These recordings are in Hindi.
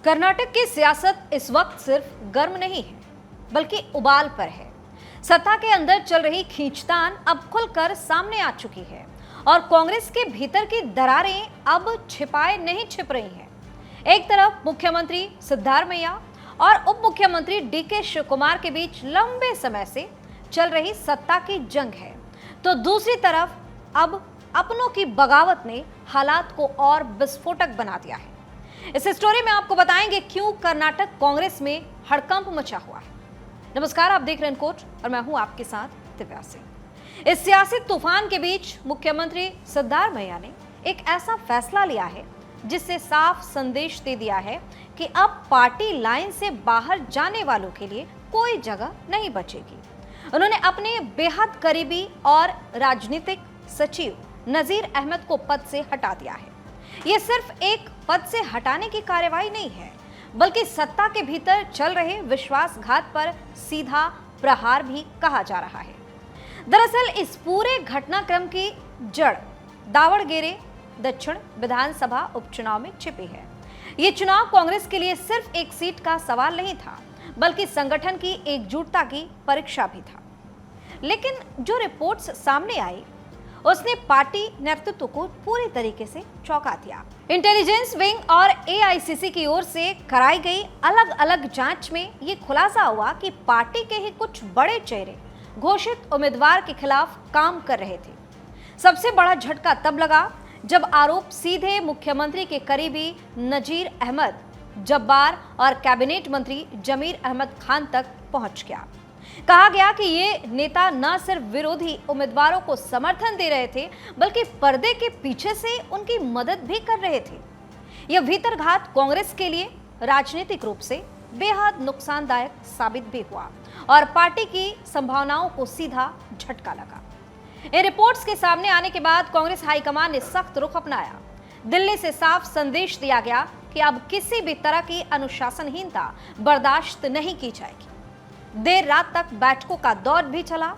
कर्नाटक की सियासत इस वक्त सिर्फ गर्म नहीं है, बल्कि उबाल पर है। सत्ता के अंदर चल रही खींचतान अब खुलकर सामने आ चुकी है और कांग्रेस के भीतर की दरारें अब छिपाए नहीं छिप रही हैं। एक तरफ मुख्यमंत्री सिद्धारमैया और उप मुख्यमंत्री डीके शिव कुमार के बीच लंबे समय से चल रही सत्ता की जंग है, तो दूसरी तरफ अब अपनों की बगावत ने हालात को और विस्फोटक बना दिया है। इस स्टोरी में आपको बताएंगे क्यों कर्नाटक कांग्रेस में हड़कंप मचा हुआ है। नमस्कार, आप देख रहे हैं इनकोट और मैं हूं आपके साथ दिव्या सिंह। इस सियासी तूफान के बीच मुख्यमंत्री सिद्धारमैया ने एक ऐसा फैसला लिया है जिससे साफ संदेश दे दिया है कि अब पार्टी लाइन से बाहर जाने वालों के लिए कोई जगह नहीं बचेगी। उन्होंने अपने बेहद करीबी और राजनीतिक सचिव नजीर अहमद को पद से हटा दिया है। ये सिर्फ एक पद से हटाने की कार्यवाही नहीं है, बल्कि सत्ता के भीतर चल रहे विश्वासघात पर सीधा प्रहार भी कहा जा रहा है। दरअसल इस पूरे घटनाक्रम की जड़ दावणगेरे दक्षिण विधानसभा उपचुनाव में छिपी है। ये चुनाव कांग्रेस के लिए सिर्फ एक सीट का सवाल नहीं था, बल्कि संगठन की एकजुटता की परीक्षा भी था। लेकिन जो रिपोर्ट्स सामने आई उसने पार्टी नेतृत्व को पूरी तरीके से चौंका दिया। इंटेलिजेंस विंग और एआईसीसी की ओर से कराई गई अलग अलग जांच में ये खुलासा हुआ कि पार्टी के ही कुछ बड़े चेहरे घोषित उम्मीदवार के खिलाफ काम कर रहे थे। सबसे बड़ा झटका तब लगा जब आरोप सीधे मुख्यमंत्री के करीबी नजीर अहमद जब्बार और कैबिनेट मंत्री जमीर अहमद खान तक पहुंच गया। कहा गया कि ये नेता न सिर्फ विरोधी उम्मीदवारों को समर्थन दे रहे थे, बल्कि पर्दे के पीछे से उनकी मदद भी कर रहे थे। यह भीतरघात कांग्रेस के लिए राजनीतिक रूप से बेहद नुकसानदायक साबित भी हुआ और पार्टी की संभावनाओं को सीधा झटका लगा। इन रिपोर्ट्स के सामने आने के बाद कांग्रेस हाईकमान ने सख्त रुख अपनाया। दिल्ली से साफ संदेश दिया गया कि अब किसी भी तरह की अनुशासनहीनता बर्दाश्त नहीं की जाएगी। देर रात तक बैठकों का दौर भी चला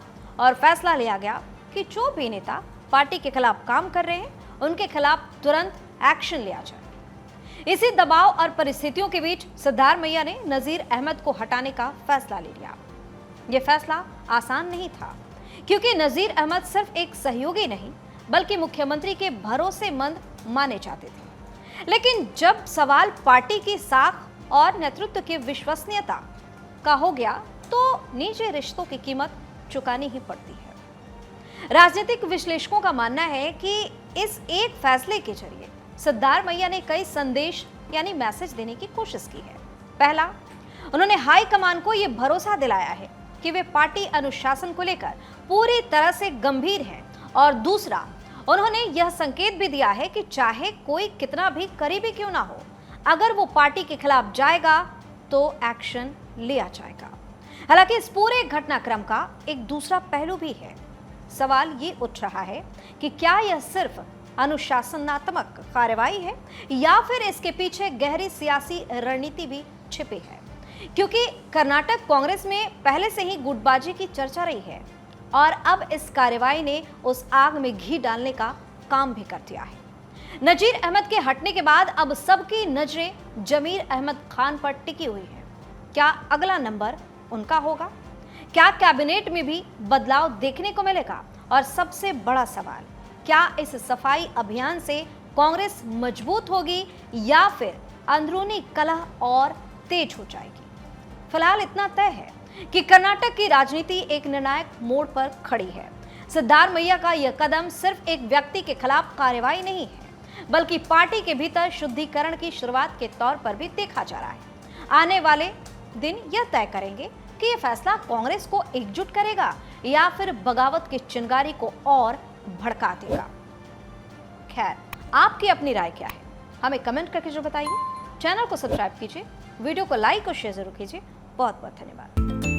और फैसला लिया गया कि जो भी नेता पार्टी के खिलाफ काम कर रहे हैं, उनके खिलाफ तुरंत एक्शन लिया जाए। इसी दबाव और परिस्थितियों के बीच सिद्धारमैया ने नजीर अहमद को हटाने का फैसला ले लिया। यह फैसला आसान नहीं था, क्योंकि नजीर अहमद सिर्फ एक सहयोगी नहीं, बल्कि मुख्यमंत्री के भरोसेमंद माने जाते थे। लेकिन जब सवाल पार्टी की साख और नेतृत्व की विश्वसनीयता का हो गया, तो निजी रिश्तों की कीमत चुकानी ही पड़ती है। राजनीतिक विश्लेषकों का मानना है कि इस एक फैसले के जरिए सिद्धारमैया ने कई संदेश यानी मैसेज देने की कोशिश की है। पहला, उन्होंने हाई कमान को यह भरोसा दिलाया है कि वे पार्टी अनुशासन को लेकर पूरी तरह से गंभीर हैं, और दूसरा, उन्होंने यह संकेत भी दिया है कि चाहे कोई कितना भी करीबी क्यों ना हो, अगर वो पार्टी के खिलाफ जाएगा तो एक्शन लिया जाएगा। हालांकि इस पूरे घटनाक्रम का एक दूसरा पहलू भी है। सवाल ये उठ रहा है कि क्या यह सिर्फ अनुशासनात्मक कार्रवाई है या फिर इसके पीछे गहरी सियासी रणनीति भी छिपी है, क्योंकि कर्नाटक कांग्रेस में पहले से ही गुटबाजी की चर्चा रही है और अब इस कार्रवाई ने उस आग में घी डालने का काम भी कर दिया है। नजीर अहमद के हटने के बाद अब सबकी नजरें जमीर अहमद खान पर टिकी हुई है। क्या अगला नंबर उनका होगा? क्या कैबिनेट में भी बदलाव देखने को मिलेगा? और सबसे बड़ा सवाल, क्या इस सफाई अभियान से कांग्रेस मजबूत होगी या फिर अंदरूनी कलह और तेज हो जाएगी? फिलहाल इतना तय है कि कर्नाटक की राजनीति एक निर्णायक मोड़ पर खड़ी है। सिद्धारमैया का यह कदम सिर्फ एक व्यक्ति के खिलाफ कार्रवाई नहीं है, बल्कि पार्टी के भीतर शुद्धिकरण की शुरुआत के तौर पर भी देखा जा रहा है। आने वाले दिन यह तय करेंगे कि यह फैसला कांग्रेस को एकजुट करेगा या फिर बगावत की चिंगारी को और भड़का देगा। खैर, आपकी अपनी राय क्या है? हमें कमेंट करके जो बताइए। चैनल को सब्सक्राइब कीजिए, वीडियो को लाइक और शेयर जरूर कीजिए। बहुत बहुत धन्यवाद।